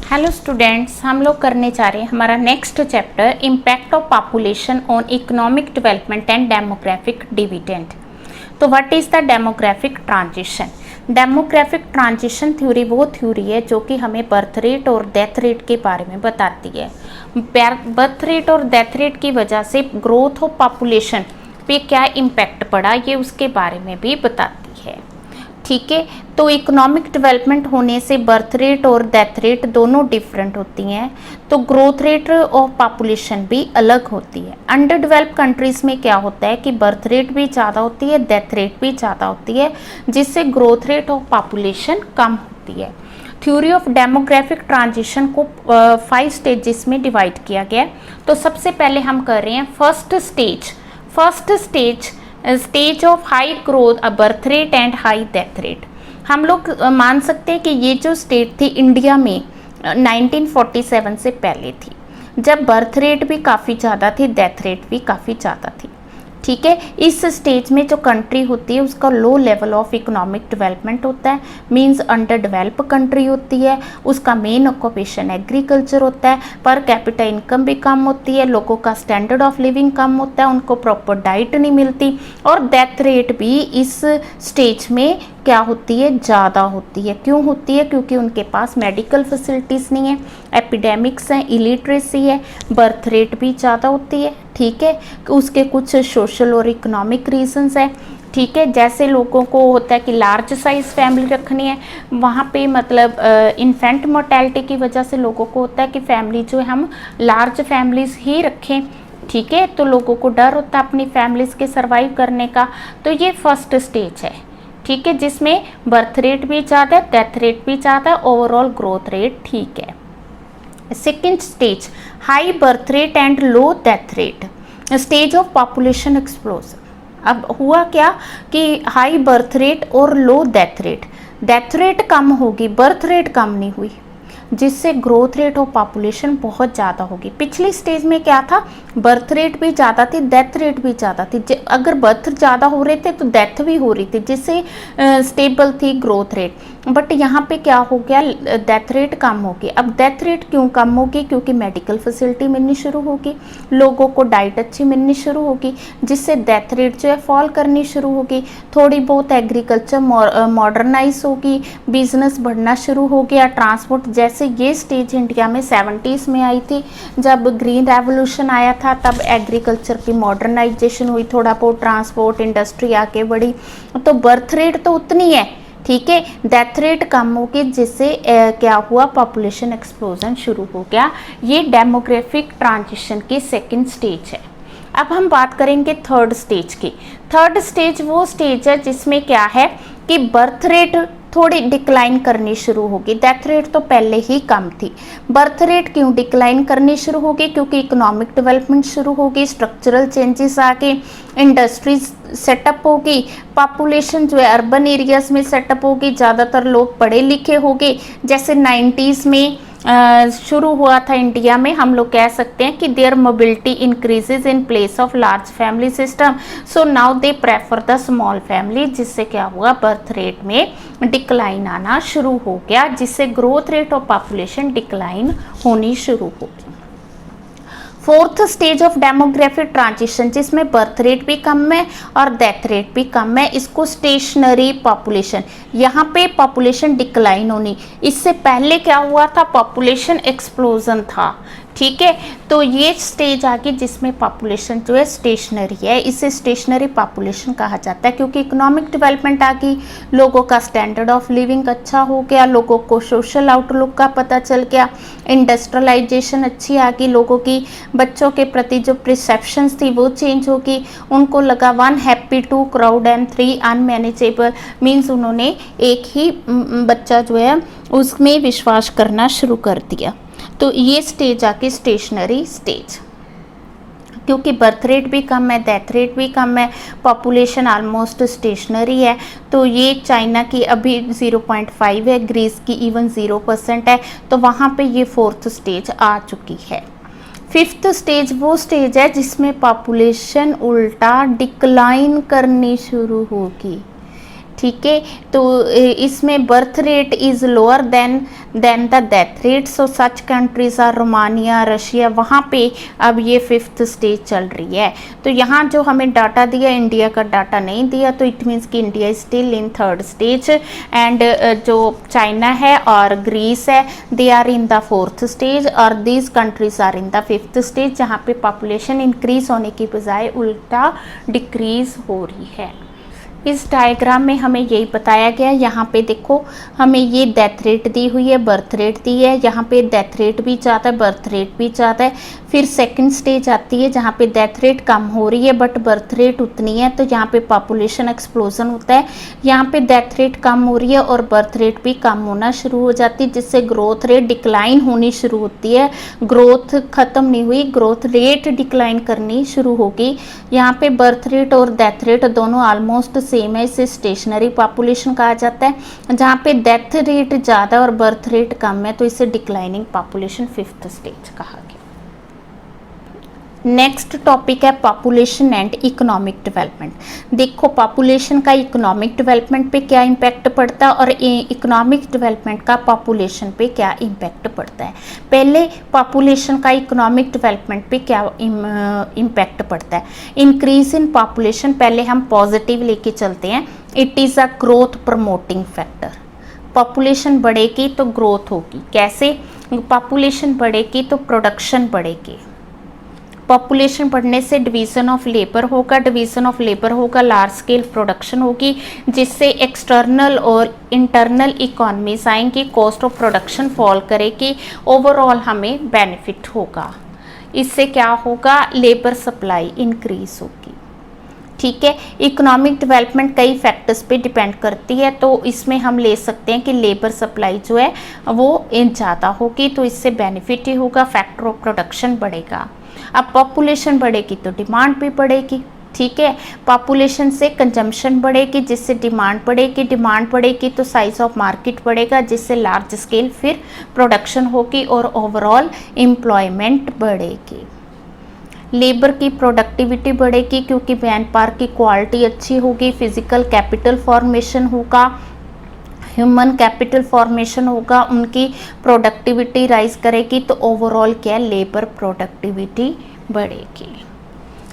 Hello students, हम लोग करने जा रहे हैं हमारा next chapter impact of population on economic development and demographic dividend. तो what is the demographic transition? Demographic transition theory वो थ्योरी है जो कि हमें बर्थ रेट और डेथ रेट के बारे में बताती है। बर्थ रेट और डेथ रेट की वजह से ग्रोथ ऑफ पॉपुलेशन पे क्या इम्पैक्ट पड़ा, ये उसके बारे में भी बताती है। ठीक है, तो इकोनॉमिक डेवलपमेंट होने से बर्थ रेट और डेथ रेट दोनों डिफरेंट होती हैं, तो ग्रोथ रेट ऑफ पॉपुलेशन भी अलग होती है। अंडर डेवलप्ड कंट्रीज़ में क्या होता है कि बर्थ रेट भी ज़्यादा होती है, डेथ रेट भी ज़्यादा होती है, जिससे ग्रोथ रेट ऑफ पॉपुलेशन कम होती है। थ्योरी ऑफ डेमोग्राफिक ट्रांजिशन को 5 स्टेजेस में डिवाइड किया गया है। तो सबसे पहले हम कर रहे हैं first stage of high growth birth rate and high death rate. हम लोग मान सकते हैं कि ये जो स्टेट थी इंडिया में 1947 से पहले थी, जब बर्थ रेट भी काफ़ी ज़्यादा थी, डेथ रेट भी काफ़ी ज़्यादा थी। ठीक है, इस स्टेज में जो कंट्री होती है उसका low level of economic development होता है, मींस अंडर डेवलप कंट्री होती है। उसका मेन ऑक्यूपेशन एग्रीकल्चर होता है, पर कैपिटा इनकम भी कम होती है, लोगों का स्टैंडर्ड ऑफ लिविंग कम होता है, उनको प्रॉपर डाइट नहीं मिलती, और डेथ रेट भी इस स्टेज में क्या होती है, ज़्यादा होती है। क्यों होती है? क्योंकि उनके पास मेडिकल फैसिलिटीज़ नहीं है, एपिडेमिक्स हैं, इलिटरेसी है, बर्थ रेट भी ज़्यादा होती है। ठीक है, उसके कुछ सोशल और इकोनॉमिक रीजंस है। ठीक है, जैसे लोगों को होता है कि लार्ज साइज फैमिली रखनी है, वहाँ पे मतलब इन्फेंट मोर्टेलिटी की वजह से लोगों को होता है कि फैमिली जो है हम लार्ज फैमिलीज़ ही रखें। ठीक है, तो लोगों को डर होता है अपनी फैमिलीज़ के सर्वाइव करने का। तो ये फर्स्ट स्टेज है, ठीक है, जिसमें बर्थ रेट भी ज़्यादा है, डेथ रेट भी ज़्यादा है, ओवरऑल ग्रोथ रेट ठीक है। Second stage high birth rate and low death rate, stage of population explosion. अब हुआ क्या कि हाई बर्थ रेट और लो डेथ रेट कम होगी, बर्थ रेट कम नहीं हुई, जिससे ग्रोथ रेट ऑफ पॉपुलेशन बहुत ज़्यादा होगी। पिछली स्टेज में क्या था, बर्थ रेट भी ज़्यादा थी, डेथ रेट भी ज़्यादा थी। अगर बर्थ ज़्यादा हो रहे थे तो डेथ भी हो रही थी, जिससे स्टेबल थी ग्रोथ रेट। बट यहाँ पे क्या हो गया, डेथ रेट कम होगी। अब डेथ रेट क्यों कम होगी? क्योंकि मेडिकल फैसिलिटी मिलनी शुरू होगी, लोगों को डाइट अच्छी मिलनी शुरू होगी, जिससे डेथ रेट जो है फॉल करनी शुरू होगी। थोड़ी बहुत एग्रीकल्चर मॉडर्नाइज होगी, बिजनेस बढ़ना शुरू हो गया, ट्रांसपोर्ट। जैसे ये स्टेज इंडिया में 70s में आई थी, जब ग्रीन रेवोल्यूशन आया था, तब एग्रीकल्चर की मॉडर्नाइजेशन हुई, थोड़ा बहुत ट्रांसपोर्ट इंडस्ट्री आके बढ़ी, तो बर्थ रेट तो उतनी है, ठीक है, डेथ रेट कम होगी, जिससे क्या हुआ, पॉपुलेशन एक्सप्लोजन शुरू हो गया। ये डेमोग्राफिक ट्रांजिशन की सेकंड स्टेज है। अब हम बात करेंगे थर्ड स्टेज की। थर्ड स्टेज वो स्टेज है जिसमें क्या है कि बर्थ रेट थोड़ी डिक्लाइन करनी शुरू होगी, डेथ रेट तो पहले ही कम थी। बर्थ रेट क्यों डिक्लाइन करनी शुरू होगी? क्योंकि इकोनॉमिक डेवलपमेंट शुरू होगी, स्ट्रक्चरल चेंजेस आके इंडस्ट्रीज सेटअप होगी, पॉपुलेशन जो है अर्बन एरियाज में सेटअप होगी, ज़्यादातर लोग पढ़े लिखे होंगे। जैसे 90s में शुरू हुआ था इंडिया में, हम लोग कह सकते हैं कि their mobility increases in place of large family system, so now they prefer the small family, जिससे क्या हुआ, बर्थ रेट में डिक्लाइन आना शुरू हो गया, जिससे growth rate of population decline होनी शुरू हो गई। Fourth stage of demographic transition, जिसमें बर्थ रेट भी कम है और डेथ रेट भी कम है, इसको स्टेशनरी पॉपुलेशन, यहाँ पे पॉपुलेशन डिक्लाइन होनी। इससे पहले क्या हुआ था, पॉपुलेशन एक्सप्लोजन था। ठीक है, तो ये स्टेज आ गई जिसमें पॉपुलेशन जो है स्टेशनरी है, इसे स्टेशनरी पॉपुलेशन कहा जाता है, क्योंकि इकोनॉमिक डेवलपमेंट आ गई, लोगों का स्टैंडर्ड ऑफ लिविंग अच्छा हो गया, लोगों को सोशल आउटलुक का पता चल गया, इंडस्ट्रियलाइजेशन अच्छी आ गई, लोगों की बच्चों के प्रति जो परसेप्शंस थी वो चेंज होगी, उनको लगा 1 happy 2 crowd and 3 unmanageable, means उन्होंने एक ही बच्चा जो है उसमें विश्वास करना शुरू कर दिया। तो ये स्टेज आके स्टेशनरी स्टेज, क्योंकि बर्थ रेट भी कम है, डेथ रेट भी कम है, पॉपुलेशन ऑलमोस्ट स्टेशनरी है। तो ये चाइना की अभी 0.5 है, ग्रीस की इवन 0% है, तो वहाँ पे ये फोर्थ स्टेज आ चुकी है। फिफ्थ स्टेज वो स्टेज है जिसमें पॉपुलेशन उल्टा डिक्लाइन करनी शुरू होगी। ठीक है। तो इसमें birth rate is lower than the death rate, so such countries are Romania, Russia, वहाँ पे अब ये 5th स्टेज चल रही है। तो यहाँ जो हमें डाटा दिया, इंडिया का डाटा नहीं दिया, तो इट मीन्स कि India is still in 3rd stage, and जो चाइना है और ग्रीस है they are in the 4th stage, और these countries are in the 5th stage, जहाँ पे पॉपुलेशन इंक्रीज होने की बजाय उल्टा डिक्रीज हो रही है। इस डायग्राम में हमें यही बताया गया, यहाँ पे देखो हमें ये डेथ रेट दी हुई है, बर्थ रेट दी है, यहाँ पे डेथ रेट भी ज़्यादा है, बर्थ रेट भी ज़्यादा है। फिर सेकंड स्टेज आती है जहाँ पे डेथ रेट कम हो रही है बट बर्थ रेट उतनी है, तो यहाँ पे पॉपुलेशन एक्सप्लोजन होता है। यहाँ पे डेथ रेट कम हो रही है और बर्थ रेट भी कम होना शुरू हो जाती है, जिससे ग्रोथ रेट डिक्लाइन होनी शुरू होती है। ग्रोथ खत्म नहीं हुई, ग्रोथ रेट डिक्लाइन करनी शुरू होगी। यहाँ पे बर्थ रेट और डेथ रेट दोनों ऑलमोस्ट सेम है, इसे स्टेशनरी पॉपुलेशन कहा जाता है। जहाँ पे डेथ रेट ज़्यादा और बर्थ रेट कम है तो इसे डिक्लाइनिंग पॉपुलेशन 5th स्टेज कहा गया। नेक्स्ट टॉपिक है पॉपुलेशन एंड इकोनॉमिक डेवलपमेंट। देखो पॉपुलेशन का इकोनॉमिक डेवलपमेंट पे क्या इम्पैक्ट पड़ता है और इकोनॉमिक डेवलपमेंट का पॉपुलेशन पे क्या इम्पैक्ट पड़ता है। पहले पॉपुलेशन का इकोनॉमिक डेवलपमेंट पे क्या इम्पैक्ट पड़ता है। इंक्रीज इन पॉपुलेशन, पहले हम पॉजिटिव लेके चलते हैं, it is a growth promoting factor. Population बढ़ेगी तो ग्रोथ होगी, कैसे? पॉपुलेशन बढ़ेगी तो प्रोडक्शन बढ़ेगी, पॉपुलेशन बढ़ने से डिवीज़न ऑफ लेबर होगा, डिवीज़न ऑफ लेबर होगा, लार्ज स्केल प्रोडक्शन होगी, जिससे एक्सटर्नल और इंटरनल इकोनॉमीज आएंगी, कॉस्ट ऑफ प्रोडक्शन फॉल करेगी, ओवरऑल हमें बेनिफिट होगा। इससे क्या होगा? लेबर सप्लाई इंक्रीज होगी। ठीक है, इकोनॉमिक डेवलपमेंट कई फैक्टर्स पे डिपेंड करती है, तो इसमें हम ले सकते हैं कि लेबर सप्लाई जो है वो ज़्यादा होगी, तो इससे बेनिफिट ही होगा, फैक्टर ऑफ प्रोडक्शन बढ़ेगा। अब पॉपुलेशन बढ़ेगी तो डिमांड भी बढ़ेगी। ठीक है, पॉपुलेशन से कंजम्पशन बढ़ेगी, जिससे डिमांड बढ़ेगी, डिमांड बढ़ेगी तो साइज ऑफ मार्केट बढ़ेगा, जिससे लार्ज स्केल फिर प्रोडक्शन होगी और ओवरऑल एम्प्लॉयमेंट बढ़ेगी। लेबर की प्रोडक्टिविटी बढ़ेगी क्योंकि मैन पावर की क्वालिटी अच्छी होगी, फिजिकल कैपिटल फॉर्मेशन होगा, ह्यूमन कैपिटल फॉर्मेशन होगा, उनकी प्रोडक्टिविटी राइज करेगी, तो ओवरऑल क्या, लेबर प्रोडक्टिविटी बढ़ेगी।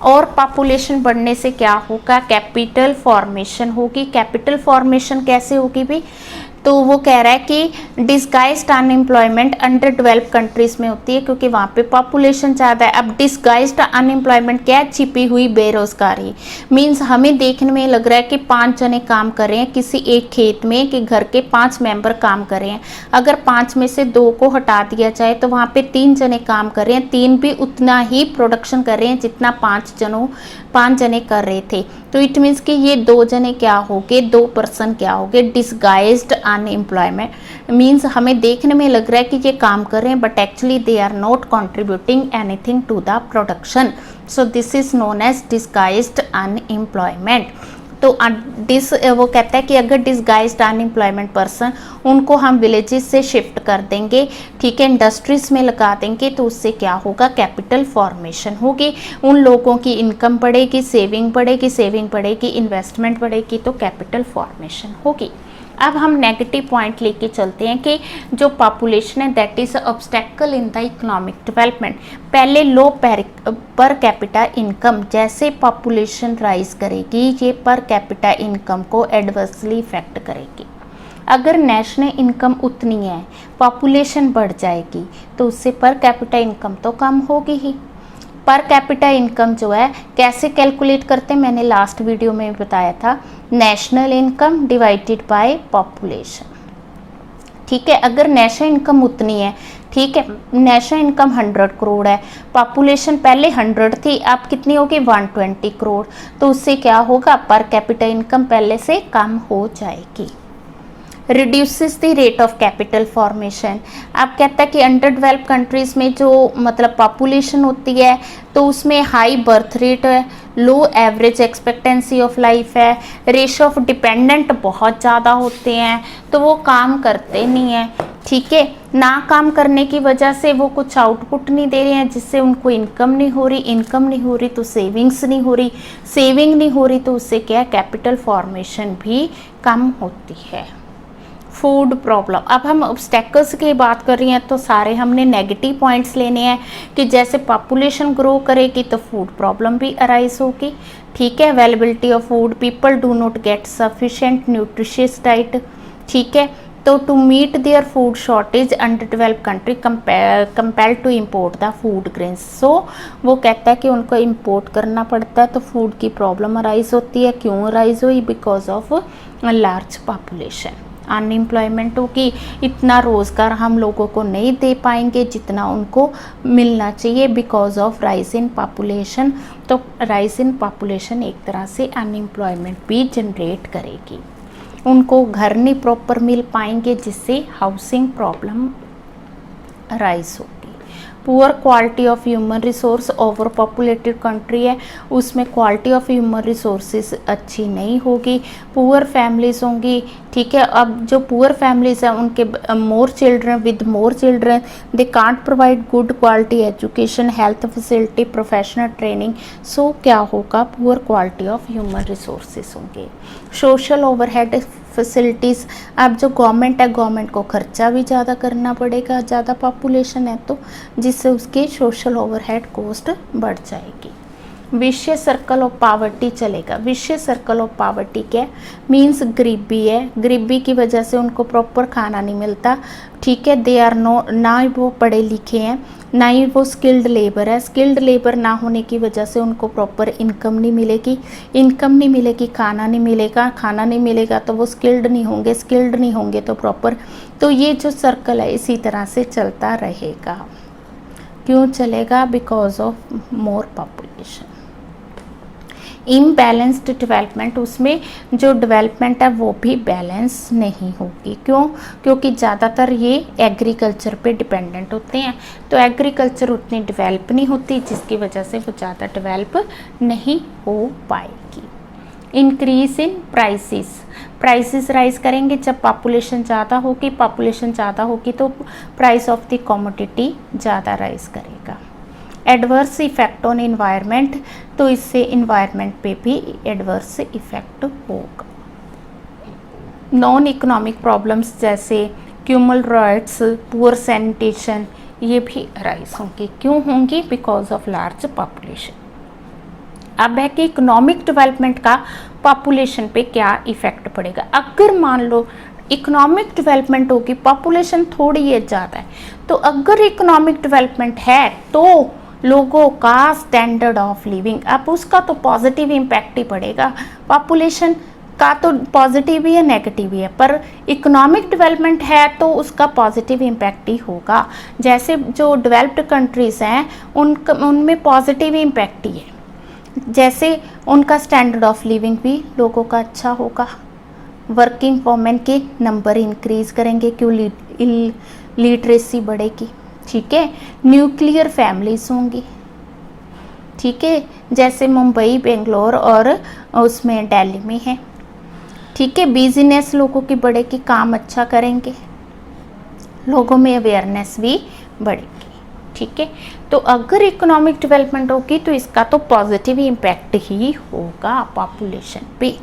और पॉपुलेशन बढ़ने से क्या होगा? कैपिटल फॉर्मेशन होगी। कैपिटल फॉर्मेशन कैसे होगी भी? तो वो कह रहा है कि disguised unemployment under developed countries में होती है क्योंकि वहाँ पे पॉपुलेशन ज़्यादा है। अब डिस्गाइज्ड अनएम्प्लॉयमेंट क्या है? छिपी हुई बेरोजगारी। मीन्स हमें देखने में लग रहा है कि 5 जने काम कर रहे हैं किसी एक खेत में, कि घर के 5 मेंबर काम कर रहे हैं, अगर 5 में से 2 को हटा दिया जाए तो वहाँ पे 3 जने काम कर रहे हैं, 3 भी उतना ही प्रोडक्शन कर रहे हैं जितना 5 जने कर रहे थे। तो इट मीन्स कि ये 2 जने क्या हो गए, 2 पर्सन क्या हो गए, डिस्गाइज्ड अनएम्प्लॉयमेंट। मीन्स हमें देखने में लग रहा है कि ये काम कर रहे हैं but actually they are not contributing anything to the production, so this is known as disguised unemployment. तो वो कहता है कि अगर डिस्गाइज्ड अनएम्प्लॉयमेंट पर्सन, उनको हम विलेजेस से शिफ्ट कर देंगे, ठीक है, इंडस्ट्रीज में लगा देंगे, तो उससे क्या होगा? कैपिटल फॉर्मेशन होगी, उन लोगों की इनकम बढ़ेगी, सेविंग बढ़ेगी, इन्वेस्टमेंट बढ़ेगी, तो कैपिटल फॉर्मेशन होगी। अब हम नेगेटिव पॉइंट लेके चलते हैं कि जो पॉपुलेशन है that is obstacle in the economic development. पहले लो पर कैपिटा इनकम, जैसे पॉपुलेशन राइज करेगी ये पर कैपिटा इनकम को एडवर्सली इफेक्ट करेगी। अगर नेशनल इनकम उतनी है, पॉपुलेशन बढ़ जाएगी, तो उससे पर कैपिटा इनकम तो कम होगी ही। पर कैपिटा इनकम जो है कैसे कैलकुलेट करते हैं, मैंने लास्ट वीडियो में बताया था, national income divided by population. ठीक है, अगर नेशनल इनकम उतनी है, ठीक है, नेशनल इनकम 100 करोड़ है, पॉपुलेशन पहले 100 थी, अब कितनी होगी? 120 करोड़, तो उससे क्या होगा? पर कैपिटा इनकम पहले से कम हो जाएगी। Reduces the rate of capital formation. अब कहता है कि अंडर डेवलप्ड कंट्रीज़ में जो मतलब पॉपुलेशन होती है तो उसमें हाई बर्थ रेट है, लो एवरेज एक्सपेक्टेंसी ऑफ लाइफ है, रेशो ऑफ डिपेंडेंट बहुत ज़्यादा होते हैं, तो वो काम करते नहीं हैं, ठीक है। ना काम करने की वजह से वो कुछ आउटपुट नहीं दे रहे हैं, जिससे उनको इनकम नहीं हो रही, इनकम नहीं हो रही तो सेविंग्स नहीं हो रही, सेविंग नहीं हो रही तो उससे क्या है, कैपिटल फॉर्मेशन भी कम होती है। फूड प्रॉब्लम, अब हम ऑब्स्टेकल्स की बात कर रही हैं तो सारे हमने नेगेटिव पॉइंट्स लेने हैं कि जैसे पॉपुलेशन ग्रो करेगी तो फूड प्रॉब्लम भी अराइज होगी, ठीक है। Availability of food, people do not get sufficient nutritious diet, ठीक है। तो to meet their food shortage under developed country compel to import the food grains, so वो कहता है कि उनको इम्पोर्ट करना पड़ता है, तो फूड की प्रॉब्लम अराइज होती है। क्यों अराइज हुई? Because of large population. Unemployment होगी, इतना रोज़गार हम लोगों को नहीं दे पाएंगे जितना उनको मिलना चाहिए because of rise in population. तो राइज इन पॉपुलेशन एक तरह से अनएम्प्लॉयमेंट भी जनरेट करेगी, उनको घर नहीं प्रॉपर मिल पाएंगे, जिससे हाउसिंग प्रॉब्लम राइज होगी। Poor quality of human resource, over populated country है उसमें क्वालिटी ऑफ ह्यूमन रिसोर्सेज अच्छी नहीं होगी, पुअर फैमिलीज होंगी, ठीक है। अब जो पुअर फैमिलीज हैं उनके more children with more children, they can't provide good quality education, health facility, professional training, so क्या होगा, poor quality of human resources होंगे। सोशल ओवरहेड फैसिलिटीज़, अब जो गवर्नमेंट है गवर्नमेंट को खर्चा भी ज़्यादा करना पड़ेगा, ज़्यादा पॉपुलेशन है तो, जिससे उसकी सोशल ओवरहेड कॉस्ट बढ़ जाएगी। विशेष सर्कल ऑफ पावर्टी चलेगा। विशेष सर्कल ऑफ पावर्टी क्या मीन्स गरीबी है, गरीबी की वजह से उनको प्रॉपर खाना नहीं मिलता, ठीक है। दे आर नो, ना ही वो पढ़े लिखे हैं ना ही वो स्किल्ड लेबर है, स्किल्ड लेबर ना होने की वजह से उनको प्रॉपर इनकम नहीं मिलेगी, इनकम नहीं मिलेगी, खाना नहीं मिलेगा, खाना नहीं मिलेगा तो वो स्किल्ड नहीं होंगे, स्किल्ड नहीं होंगे तो प्रॉपर, तो ये जो सर्कल है इसी तरह से चलता रहेगा। क्यों चलेगा? Because of more population. Imbalanced development, उसमें जो डेवलपमेंट है वो भी बैलेंस नहीं होगी। क्यों? क्योंकि ज़्यादातर ये एग्रीकल्चर पे डिपेंडेंट होते हैं, तो एग्रीकल्चर उतनी डेवलप नहीं होती, जिसकी वजह से वो ज़्यादा डेवलप नहीं हो पाएगी। Increase in prices, prices rise करेंगे जब पॉपुलेशन ज़्यादा होगी, पॉपुलेशन ज़्यादा होगी तो प्राइस ऑफ द कमोडिटी ज़्यादा राइज करेगा। एडवर्स इफेक्ट ऑन इन्वायरमेंट, तो इससे इन्वायरमेंट पे भी एडवर्स इफेक्ट होगा। नॉन इकोनॉमिक प्रॉब्लम्स जैसे क्यूमल राइट्स, पुअर सैनिटेशन, ये भी अराइज होंगी। क्यों होंगी? Because of large population. अब है कि इकोनॉमिक डेवलपमेंट का पॉपुलेशन पे क्या इफेक्ट पड़ेगा। अगर मान लो इकोनॉमिक डेवलपमेंट होगी, पॉपुलेशन थोड़ी है ज़्यादा है, तो अगर इकोनॉमिक डेवलपमेंट है तो लोगों का स्टैंडर्ड ऑफ लिविंग, अब उसका तो पॉजिटिव इम्पैक्ट ही पड़ेगा। पॉपुलेशन का तो पॉजिटिव ही है नेगेटिव ही है, पर इकोनॉमिक डेवलपमेंट है तो उसका पॉजिटिव इम्पैक्ट ही होगा। जैसे जो डेवलप्ड कंट्रीज़ हैं उनमें पॉजिटिव इम्पैक्ट ही है, जैसे उनका स्टैंडर्ड ऑफ लिविंग भी लोगों का अच्छा होगा, वर्किंग वोमेन के नंबर इंक्रीज करेंगे, क्यों लिटरेसी बढ़ेगी, ठीक है। न्यूक्लियर फैमिलीज होंगी, ठीक है, जैसे मुंबई, बेंगलोर और उसमें दिल्ली में है, ठीक है। बिजनेस लोगों की बढ़ेगी, काम अच्छा करेंगे, लोगों में अवेयरनेस भी बढ़ेगी, ठीक है। तो अगर इकोनॉमिक डेवलपमेंट होगी तो इसका तो पॉजिटिव इम्पैक्ट ही होगा पॉपुलेशन पे,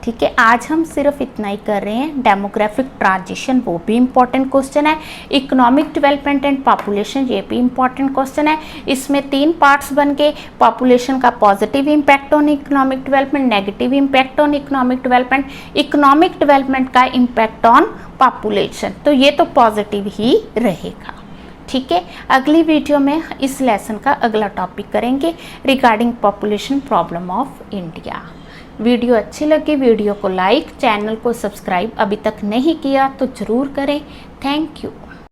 ठीक है। आज हम सिर्फ इतना ही कर रहे हैं। डेमोग्राफिक ट्रांजिशन वो भी इम्पॉर्टेंट क्वेश्चन है, इकोनॉमिक डेवलपमेंट एंड पॉपुलेशन ये भी इम्पॉर्टेंट क्वेश्चन है। इसमें 3 पार्ट्स बन के, पॉपुलेशन का positive impact on economic development, negative impact on economic development, economic development का इम्पैक्ट ऑन पॉपुलेशन, तो ये तो पॉजिटिव ही रहेगा, ठीक है। अगली वीडियो में इस लेसन का अगला टॉपिक करेंगे regarding population problem of India. Video अच्छी लगी वीडियो को लाइक, चैनल को सब्सक्राइब अभी तक नहीं किया तो ज़रूर करें। Thank you.